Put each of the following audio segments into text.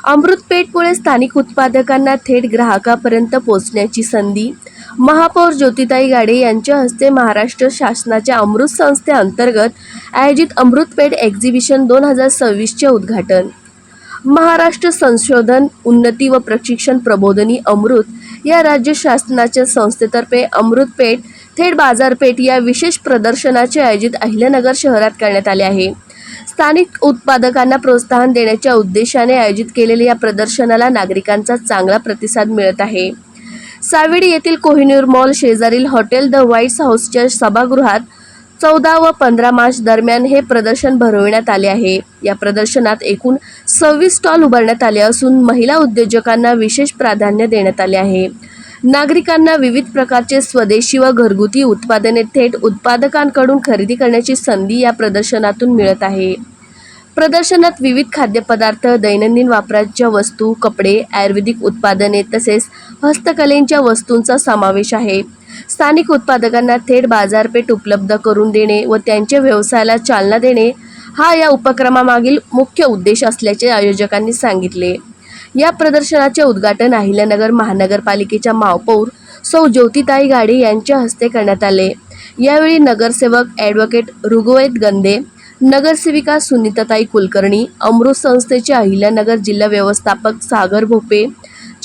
अमृतपेठमुळे स्थानिक उत्पादकांना थेट ग्राहकापर्यंत पोहोचण्याची संधी. महापौर ज्योतिताई गाडे यांच्या हस्ते महाराष्ट्र शासनाच्या अमृत संस्थेअंतर्गत आयोजित अमृतपेठ एक्झिबिशन 2026चे उद्घाटन. महाराष्ट्र संशोधन, उन्नती व प्रशिक्षण प्रबोधिनी अमृत या राज्य शासनाच्या संस्थेतर्फे अमृतपेठ थेट बाजारपेठ या विशेष प्रदर्शनाचे आयोजित अहिल्यानगर शहरात करण्यात आले आहे. स्थानिक उत्पादकांना प्रोत्साहन देण्याच्या उद्देशाने आयोजित केलेल्या या प्रदर्शनाला नागरिकांचा चांगला प्रतिसाद मिळत आहे. सावेडी येथील कोहिनूर मॉल शेजारील हॉटेल द व्हाईट हाऊसच्या सभागृहात 14 व 15 मार्च दरम्यान हे प्रदर्शन भरवण्यात आले आहे. या प्रदर्शनात एकूण 26 स्टॉल उभारण्यात आले असून महिला उद्योजकांना विशेष प्राधान्य देण्यात आले आहे. नागरिकांना विविध प्रकारचे स्वदेशी व घरगुती उत्पादने थेट उत्पादकांकडून खरेदी करण्याची संधी या प्रदर्शनातून मिळत आहे. प्रदर्शनात विविध खाद्यपदार्थ, दैनंदिन वापराच्या वस्तू, कपडे, आयुर्वेदिक उत्पादने तसेच हस्तकलेच्या वस्तूंचा समावेश आहे. स्थानिक उत्पादकांना थेट बाजारपेठ उपलब्ध करून देणे व त्यांच्या व्यवसायाला चालना देणे हा या उपक्रमामागील मुख्य उद्देश असल्याचे आयोजकांनी सांगितले. या प्रदर्शनाचे उद्घाटन अहिल्यानगर महानगरपालिकेच्या महापौर सौ ज्योतिताई गाडे यांच्या हस्ते करण्यात आले. यावेळी नगरसेवक ॲडव्होकेट ऋग्वेद गंदे, नगरसेविका सुनीताताई कुलकर्णी, अमृत संस्थेचे अहिल्यानगर जिल्हा व्यवस्थापक सागर भोपे,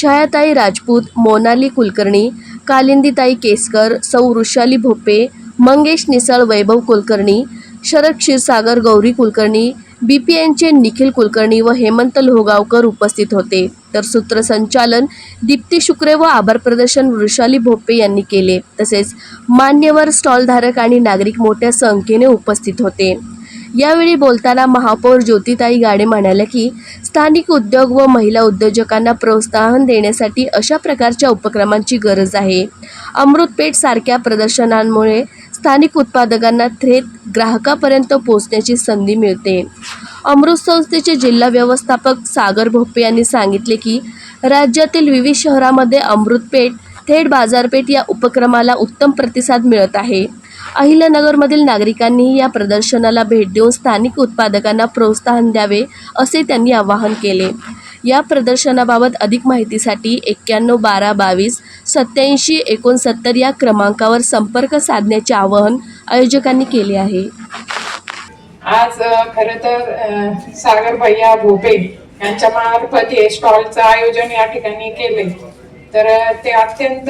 छायाताई राजपूत, मोनाली कुलकर्णी, कालिंदीताई केसकर, सौ वृषाली भोपे, मंगेश निसळ, वैभव कुलकर्णी, शरद क्षीरसागर, गौरी कुलकर्णी, BPNचे निखिल कुलकर्णी व हेमंत लोहगावकर उपस्थित होते. तर सूत्रसंचालन दीप्ती शुक्रे व आभार प्रदर्शन वृषाली भोपे यांनी केले. तसेच मान्यवर, स्टॉलधारक आणि नागरिक मोठ्या संख्येने उपस्थित होते. यावेळी बोलताना महापौर ज्योतिताई गाडे म्हणाल्या की स्थानिक उद्योग व महिला उद्योजकांना प्रोत्साहन देण्यासाठी अशा प्रकारच्या उपक्रमांची गरज आहे. अमृतपेठ सारख्या प्रदर्शनांमुळे स्थानिक उत्पादकांना थेट ग्राहकापर्यंत पोहोचण्याची संधी मिळते. अमृत संस्थेचे जिल्हा व्यवस्थापक सागर भोपे यांनी सांगितले की राज्यातील विविध शहरांमध्ये अमृतपेठ थेट बाजारपेठ या उपक्रमाला उत्तम प्रतिसाद मिळत आहे. अहिल्यानगरमधील नागरिकांनीही या प्रदर्शनाला भेट देऊन स्थानिक उत्पादकांना प्रोत्साहन द्यावे असे त्यांनी आवाहन केले. या प्रदर्शनाबाबत अधिक माहितीसाठी 91 12 22 87 69 या क्रमांकावर संपर्क साधण्याचे आवाहन आयोजकांनी केले आहे. आज खरं तर सागर भैया भोपे यांच्या मार्फत हे स्टॉलचं आयोजन या ठिकाणी केले. तर ते अत्यंत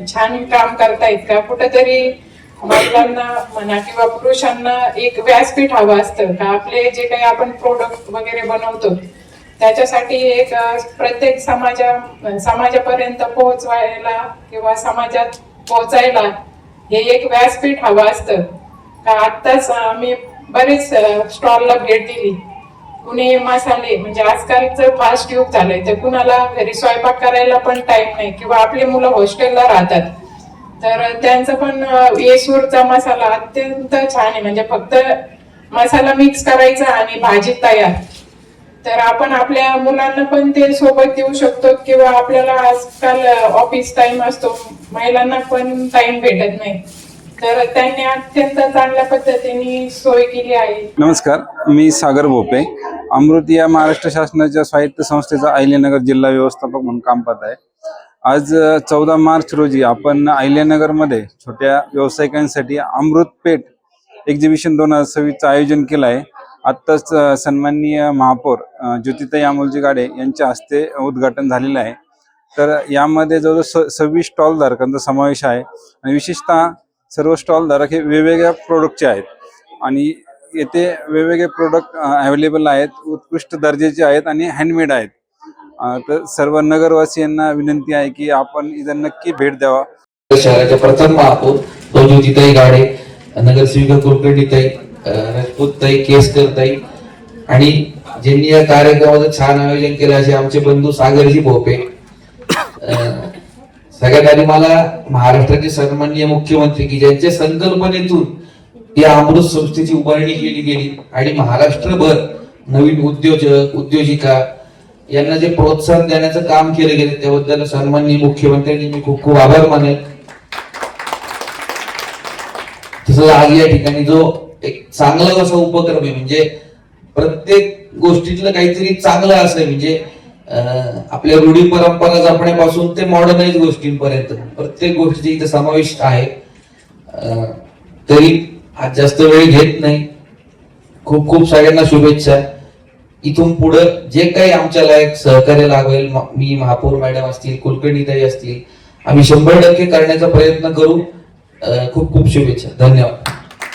छान काम करतायत. का कुठेतरी महिलांना म्हणा किंवा पुरुषांना एक व्यासपीठ हवं असतं का आपले जे काही आपण प्रोडक्ट वगैरे बनवतो त्याच्यासाठी एक प्रत्येक समाजापर्यंत पोहोचवायला किंवा समाजात पोहोचायला हे एक व्यासपीठ हवं असतं. का आत्ताच आम्ही बरेच स्टॉलला भेट दिली. कुणी मसाले म्हणजे आजकालचं फास्ट युग झालंय तर कुणाला घरी स्वयंपाक करायला पण टाइम नाही किंवा आपली मुलं हॉस्टेलला राहतात तर त्यांचं पण येसूरचा मसाला अत्यंत छान आहे. म्हणजे फक्त मसाला मिक्स करायचा आणि भाजी तयार. तर आपण आपल्या मुलांना पण ते सोबत देऊ शकतो किंवा आपल्याला आजकाल ऑफिस टाइम असतो, महिलांना पण टाइम भेटत नाही तर त्यांनी अत्यंत चांगल्या पद्धतीने सोय केली आहे. नमस्कार, मी सागर भोपे, अमृत या महाराष्ट्र शासनाच्या स्वायत्त संस्थेचा अहिल्यानगर जिल्हा व्यवस्थापक म्हणून काम पाहत आहे. आज 14 मार्च रोजी आपण अहिल्यानगरमध्ये छोट्या व्यावसायिकांसाठी अमृतपेठ एक्झिबिशन 2026चं आयोजन केलं आहे. आत्ताच सन्माननीय महापौर ज्योतिताई अमोलजी गाडे यांच्या हस्ते उद्घाटन झालेलं आहे. तर यामध्ये जवळजवळ 26 स्टॉलधारकांचा समावेश आहे आणि विशेषतः सर्व स्टॉलधारक हे वेगवेगळ्या प्रोडक्टचे आहेत आणि येथे वेगवेगळे प्रोडक्ट अवेलेबल आहेत, उत्कृष्ट दर्जाचे आहेत आणि हँडमेड आहेत. तर सर्व नगरवासियांना विनंती आहे की आपण इथं नक्की भेट द्यावा. शहराच्या प्रथम महापौर ज्योतिताई गाडे, नगरसेविका कुलकर्णीताई, राजपूतताई, केसकरताई आणि ज्यांनी या कार्यक्रमाचं छान आयोजन केलं असे आमचे बंधू सागरजी भोपे. सगळ्यात आधी मला महाराष्ट्राचे सन्माननीय मुख्यमंत्री की ज्यांच्या संकल्पनेतून या अमृत संस्थेची उभारणी केली गेली आणि महाराष्ट्रभर नवीन उद्योजक, उद्योजिका यांना जे प्रोत्साहन देण्याचं काम केलं गेलं त्याबद्दल सन्माननीय मुख्यमंत्र्यांनी मी खूप खूप आभार मानेल. तसंच आज या ठिकाणी जो एक चांगला असा उपक्रम आहे म्हणजे प्रत्येक गोष्टीतलं काहीतरी चांगलं असं म्हणजे आपल्या रूढी परंपरा जपण्यापासून ते मॉडर्नाइज गोष्टींपर्यंत प्रत्येक गोष्टीचा इथे समावेश आहे. तरी आज जास्त वेळ घेत नाही. खूप खूप सगळ्यांना शुभेच्छा. इथून पुढे जे काही आमच्या लायक सहकार्य लागेल, मी महापौर मॅडम असतील, कुलकर्णीताई असतील, आम्ही 100% करण्याचा प्रयत्न करू. खूप खूप शुभेच्छा. धन्यवाद.